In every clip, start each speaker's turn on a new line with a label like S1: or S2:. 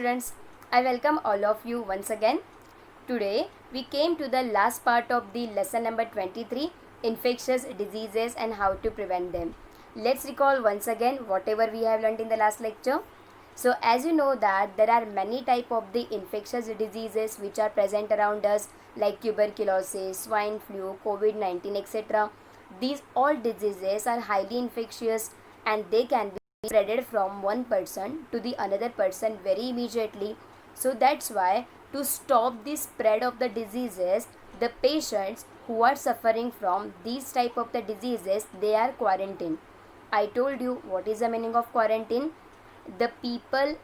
S1: Students, I welcome all of you once again. Today we came to the last part of the lesson number 23, infectious diseases and how to prevent them. Let's recall once again whatever we have learned in the last lecture. So as you know that there are many type of the infectious diseases which are present around us like tuberculosis, swine flu, COVID-19 etc. These all diseases are highly infectious and they can be spreaded from one person to the another person very immediately. So that's why to stop the spread of the diseases, the patients who are suffering from these type of the diseases, they are quarantined. I told you what is the meaning of quarantine. The people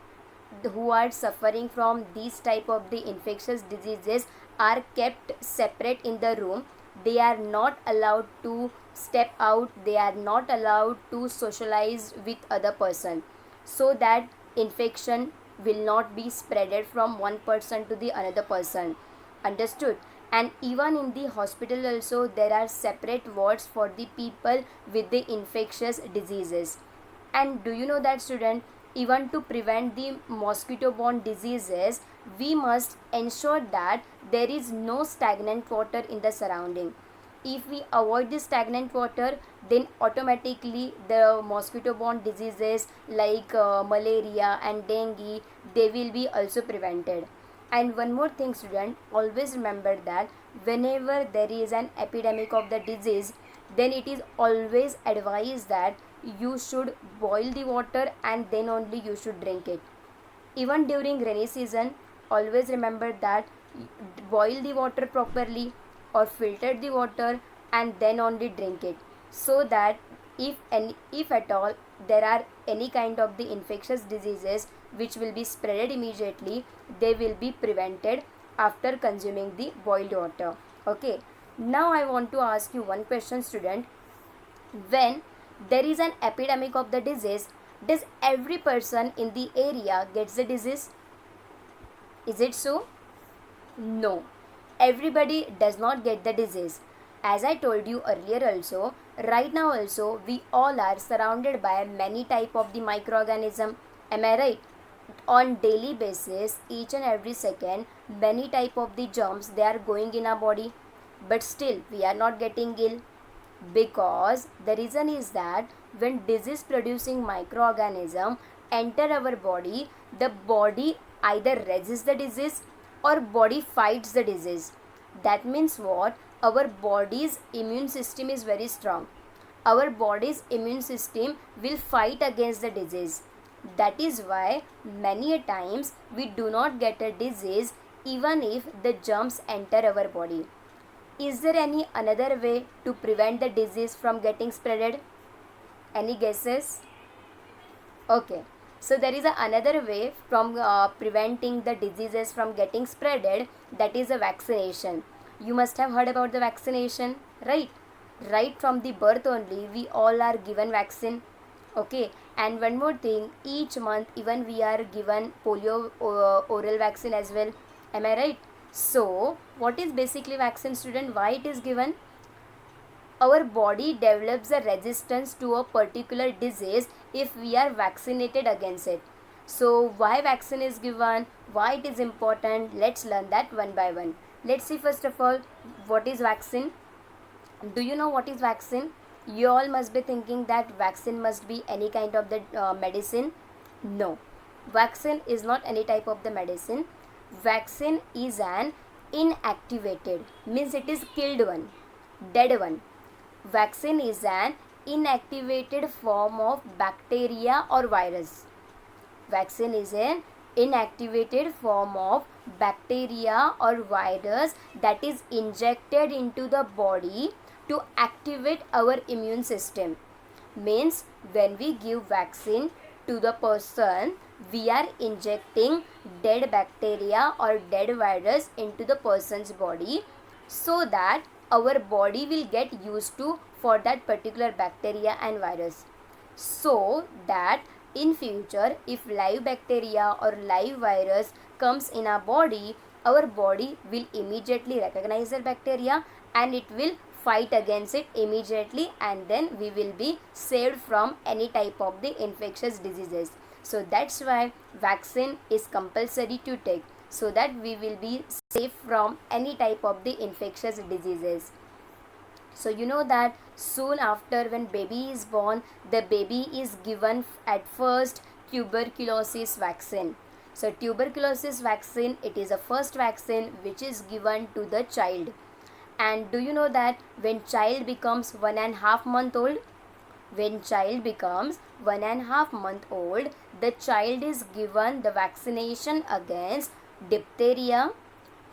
S1: who are suffering from these type of the infectious diseases are kept separate in the room. They are not allowed to step out, they are not allowed to socialize with other person, so that infection will not be spreaded from one person to the another person. Understood? And even in the hospital also there are separate wards for the people with the infectious diseases. And do you know that, student, even to prevent the mosquito borne diseases, we must ensure that there is no stagnant water in the surrounding. If we avoid the stagnant water, then automatically the mosquito borne diseases like malaria and dengue, they will be also prevented. And one more thing, student, always remember that whenever there is an epidemic of the disease, then it is always advised that you should boil the water and then only you should drink it. Even during rainy season, always remember that boil the water properly or filter the water and then only drink it, so that if at all there are any kind of the infectious diseases which will be spreaded immediately, they will be prevented after consuming the boiled water. Okay, now I want to ask you one question, student. When there is an epidemic of the disease, does every person in the area gets the disease? Is it so? No, everybody does not get the disease. As I told you earlier also, right now also we all are surrounded by many type of the microorganism. Am I right? On daily basis, each and every second, many type of the germs they are going in our body, but still we are not getting ill, because the reason is that when disease producing microorganism enter our body, the body either resists the disease or body fights the disease. That means what? Our body's immune system is very strong. Our body's immune system will fight against the disease. That is why many a times we do not get a disease even if the germs enter our body. Is there any another way to prevent the disease from getting spreaded? Any guesses? Okay, so there is another way from preventing the diseases from getting spreaded, that is a vaccination. You must have heard about the vaccination, right? Right from the birth only, we all are given vaccine. Okay, and one more thing, each month even we are given polio oral vaccine as well. Am I right? So, what is basically vaccine, student? Why it is given? Our body develops a resistance to a particular disease if we are vaccinated against it. So, why vaccine is given? Why it is important? Let's learn that one by one. Let's see first of all, what is vaccine? Do you know what is vaccine? You all must be thinking that vaccine must be any kind of the medicine. No, vaccine is not any type of the medicine. Vaccine is an inactivated, means it is killed one, dead one. Vaccine is an inactivated form of bacteria or virus. Vaccine is an inactivated form of bacteria or virus that is injected into the body to activate our immune system. Means when we give vaccine to the person, we are injecting dead bacteria or dead virus into the person's body, so that our body will get used to for that particular bacteria and virus, so that in future if live bacteria or live virus comes in our body will immediately recognize the bacteria and it will fight against it immediately, and then we will be saved from any type of the infectious diseases. So that's why vaccine is compulsory to take, so that we will be safe from any type of the infectious diseases. So you know that soon after when baby is born, the baby is given at first tuberculosis vaccine. So tuberculosis vaccine, it is the first vaccine which is given to the child. And do you know that when child becomes 1.5 month old, when child becomes 1.5 month old, the child is given the vaccination against diphtheria,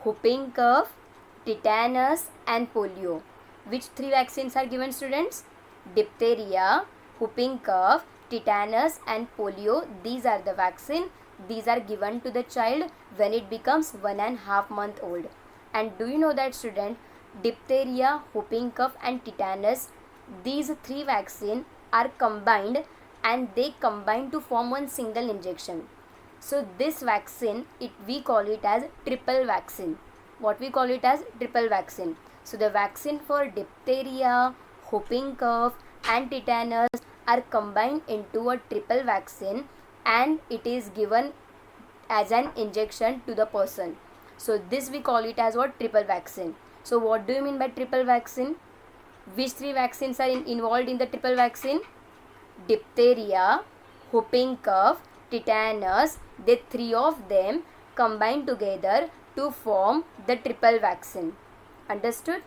S1: whooping cough, tetanus and polio. Which three vaccines are given, students? Diphtheria, whooping cough, tetanus and polio. These are the vaccine. These are given to the child when it becomes 1.5 month old. And do you know that, student, diphtheria, whooping cough and tetanus, these three vaccine are combined, and they combine to form one single injection. So this vaccine, we call it as triple vaccine. What we call it as triple vaccine. So the vaccine for diphtheria, whooping cough and tetanus are combined into a triple vaccine, and it is given as an injection to the person. So this we call it as what? Triple vaccine. So what do you mean by triple vaccine? Which three vaccines are involved in the triple vaccine? Diphtheria, whooping cough, tetanus. The three of them combine together to form the triple vaccine. Understood?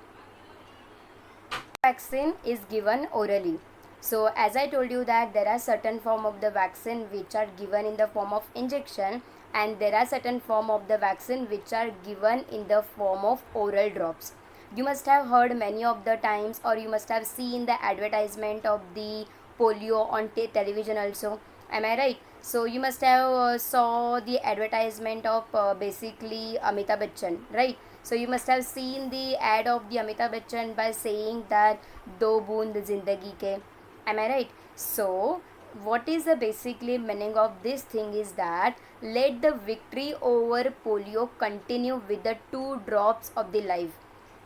S1: Vaccine is given orally. So as I told you that there are certain form of the vaccine which are given in the form of injection, and there are certain form of the vaccine which are given in the form of oral drops. You must have heard many of the times, or you must have seen the advertisement of the polio on television also. Am I right? So you must have saw the advertisement of basically Amitabh Bachchan, right? So you must have seen the ad of the Amitabh Bachchan by saying that do boond zindagi ke. Am I right? So what is the basically meaning of this thing is that let the victory over polio continue with the 2 drops of the life.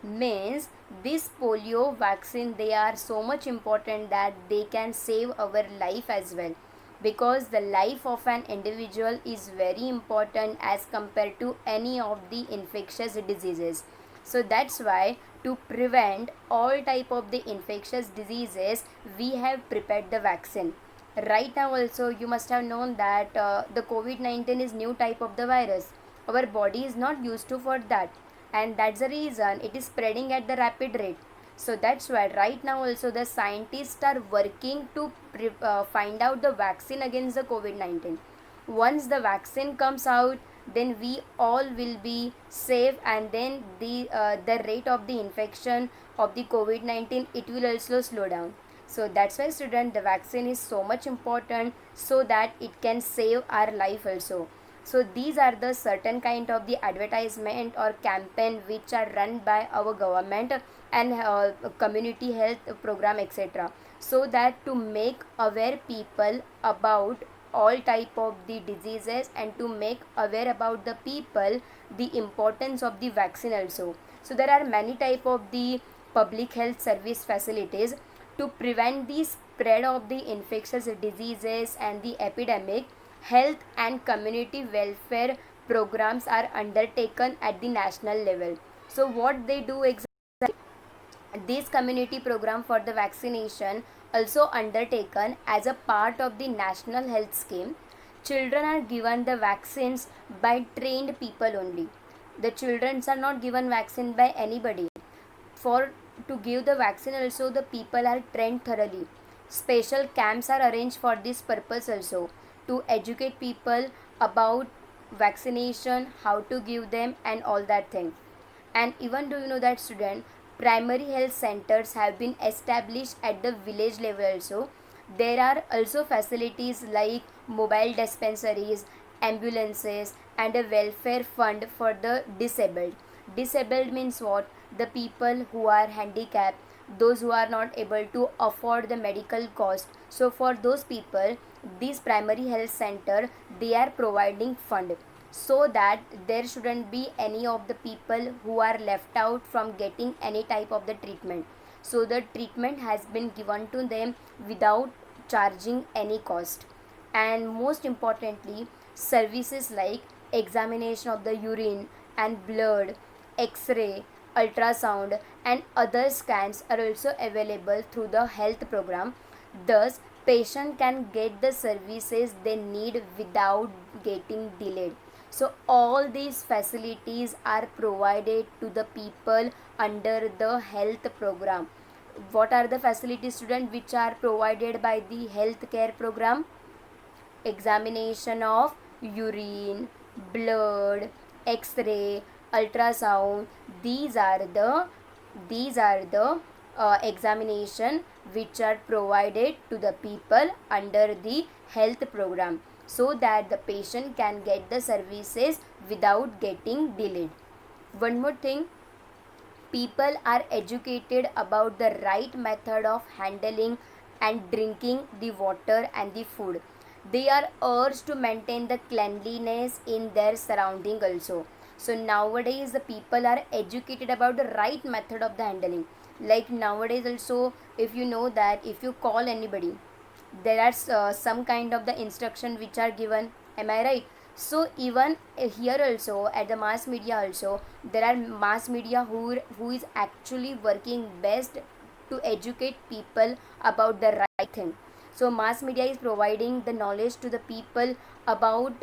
S1: Means this polio vaccine, they are so much important that they can save our life as well, because the life of an individual is very important as compared to any of the infectious diseases. So that's why to prevent all type of the infectious diseases, we have prepared the vaccine. Right now also you must have known that the COVID-19 is new type of the virus. Our body is not used to for that, and that's the reason it is spreading at the rapid rate. So that's why right now also the scientists are working to find out the vaccine against the COVID-19. Once the vaccine comes out, then we all will be safe, and then the rate of the infection of the COVID-19, it will also slow down. So that's why, student, the vaccine is so much important, so that it can save our life also. So these are the certain kind of the advertisement or campaign which are run by our government and community health program, etc. So that to make aware people about all type of the diseases, and to make aware about the people the importance of the vaccine also. So there are many type of the public health service facilities to prevent the spread of the infectious diseases and the epidemic. Health and community welfare programs are undertaken at the national level. So what they do exactly, this community program for the vaccination also undertaken as a part of the national health scheme. Children are given the vaccines by trained people only. The children are not given vaccine by anybody. For to give the vaccine also, the people are trained thoroughly. Special camps are arranged for this purpose also, to educate people about vaccination, how to give them and all that thing. And even do you know that, student, primary health centers have been established at the village level also. There are also facilities like mobile dispensaries, ambulances and a welfare fund for the disabled. Disabled means what? The people who are handicapped, those who are not able to afford the medical cost. So for those people, these primary health center, they are providing fund, so that there shouldn't be any of the people who are left out from getting any type of the treatment. So the treatment has been given to them without charging any cost. And most importantly, services like examination of the urine and blood, x-ray, ultrasound and other scans are also available through the health program. Thus, patient can get the services they need without getting delayed. So all these facilities are provided to the people under the health program. What are the facilities, student, which are provided by the healthcare program? Examination of urine, blood, x-ray, ultrasound. These are the examination which are provided to the people under the health program, so that the patient can get the services without getting delayed. One more thing, people are educated about the right method of handling and drinking the water and the food. They are urged to maintain the cleanliness in their surrounding also. So nowadays the people are educated about the right method of the handling. Like nowadays also, if you know that if you call anybody, there are some kind of the instruction which are given, am I right? So even here also at the mass media also, there are mass media who is actually working best to educate people about the right thing. So mass media is providing the knowledge to the people about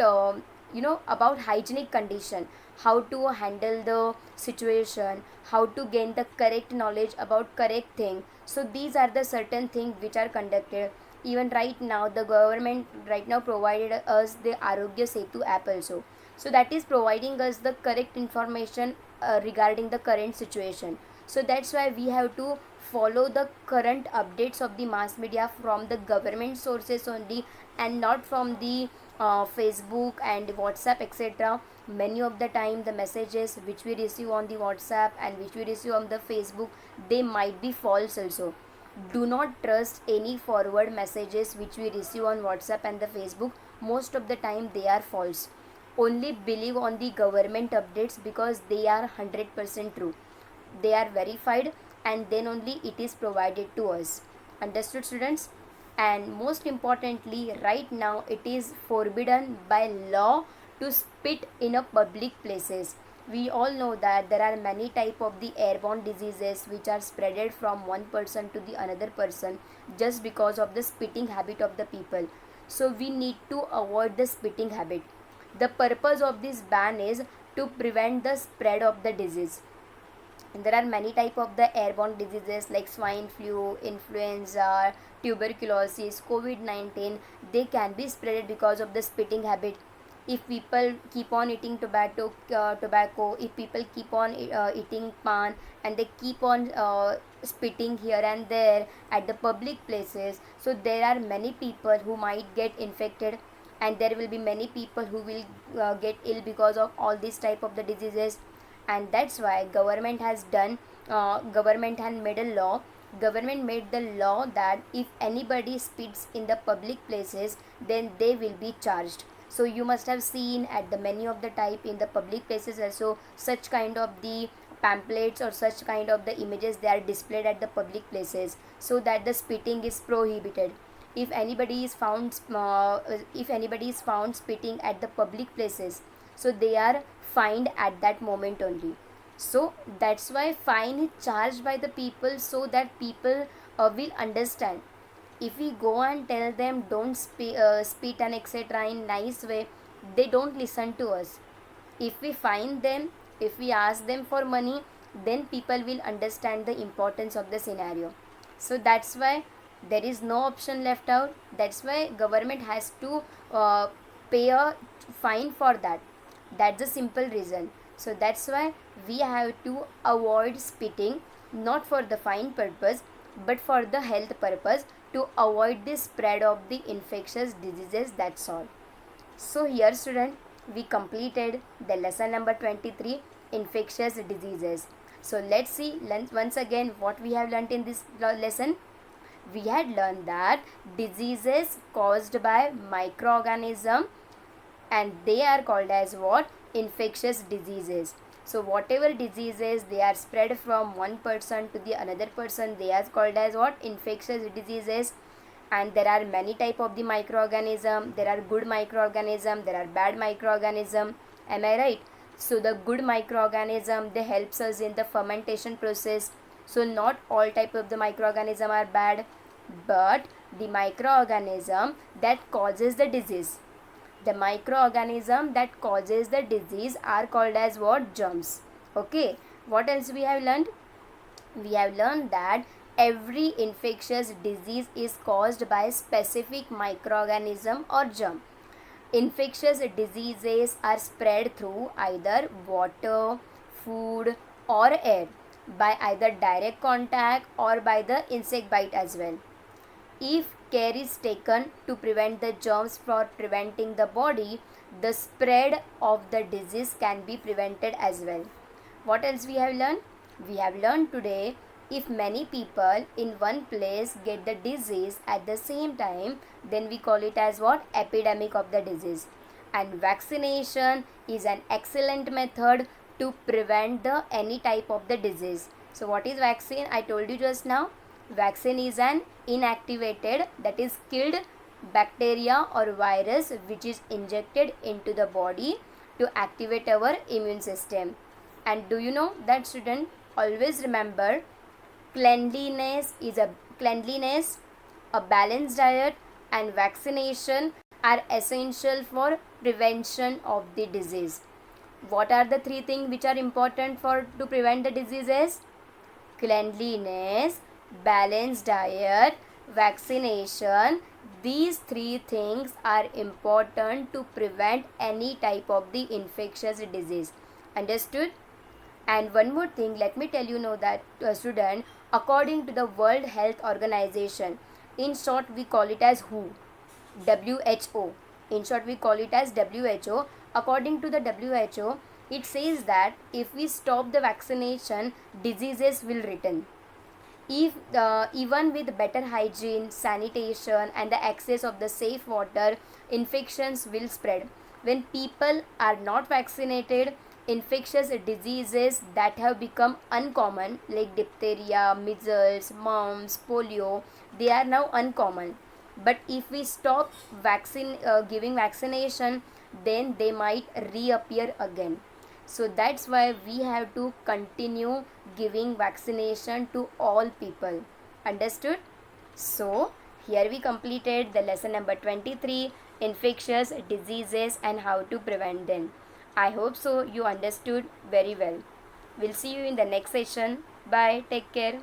S1: about hygienic condition, how to handle the situation, how to gain the correct knowledge about correct thing. So these are the certain things which are conducted. Even right now the government right now provided us the Arogya Setu app also, so that is providing us the correct information regarding the current situation. So that's why we have to follow the current updates of the mass media from the government sources only, and not from the Facebook and WhatsApp etc. Many of the time the messages which we receive on the WhatsApp and which we receive on the Facebook, they might be false also. Do not trust any forward messages which we receive on WhatsApp and the Facebook. Most of the time they are false. Only believe on the government updates because they are 100% true. They are verified and then only it is provided to us. Understood, students? And most importantly, right now it is forbidden by law to spit in a public places. We all know that there are many type of the airborne diseases which are spreaded from one person to the another person just because of the spitting habit of the people. So we need to avoid the spitting habit. The purpose of this ban is to prevent the spread of the disease. And there are many type of the airborne diseases like swine flu, influenza, tuberculosis, COVID-19. They can be spread because of the spitting habit. If people keep on eating tobacco, if people keep on eating pan and they keep on spitting here and there at the public places, so there are many people who might get infected, and there will be many people who will get ill because of all these type of the diseases. And that's why government had made a law. Government made the law that if anybody spits in the public places, then they will be charged. So you must have seen at the many of the type in the public places also such kind of the pamphlets or such kind of the images they are displayed at the public places, so that the spitting is prohibited. If anybody is found spitting at the public places, so they are fined at that moment only. So that's why fine is charged by the people, so that people will understand. If we go and tell them don't spit and etc in nice way, they don't listen to us. If we fine them, if we ask them for money, then people will understand the importance of the scenario. So that's why there is no option left out. That's why government has to pay a fine for that. That's the simple reason. So that's why we have to avoid spitting, not for the fine purpose but for the health purpose, to avoid the spread of the infectious diseases. That's all. So here student, we completed the lesson number 23, infectious diseases. So let's see once again what we have learnt in this lesson. We had learned that diseases caused by microorganism, and they are called as what? Infectious diseases. So whatever diseases they are spread from one person to the another person, they are called as what? Infectious diseases. and there are many type of the microorganism. There are good microorganism, there are bad microorganism. Am I right? So the good microorganism, they helps us in the fermentation process. So not all type of the microorganism are bad, but the microorganism that causes the disease, the microorganism that causes the disease are called as what? Germs. Okay, what else we have learned? We have learned that every infectious disease is caused by specific microorganism or germ. Infectious diseases are spread through either water, food, or air, by either direct contact or by the insect bite as well. If care is taken to prevent the germs from preventing the body, the spread of the disease can be prevented as well. What else we have learned? We have learned today, if many people in one place get the disease at the same time, then we call it as what? Epidemic of the disease. And vaccination is an excellent method to prevent the any type of the disease. So what is vaccine? I told you just now. Vaccine is an inactivated, that is killed bacteria or virus which is injected into the body to activate our immune system. And do you know that, student? Always remember, cleanliness, a balanced diet, and vaccination are essential for prevention of the disease. What are the three things which are important for to prevent the diseases? Cleanliness, balanced diet, vaccination. These three things are important to prevent any type of the infectious disease. Understood? And one more thing, let me tell you know that, student, according to the World Health Organization, in short we call it as WHO. In short we call it as WHO. According to the WHO, it says that if we stop the vaccination, diseases will return. If even with better hygiene, sanitation, and the access of the safe water, infections will spread. When people are not vaccinated, infectious diseases that have become uncommon like diphtheria, measles, mumps, polio, they are now uncommon. But if we stop giving vaccination, then they might reappear again. So that's why we have to continue giving vaccination to all people. Understood? So here we completed the lesson number 23, infectious diseases and how to prevent them. I hope so you understood very well. We'll see you in the next session. Bye. Take care.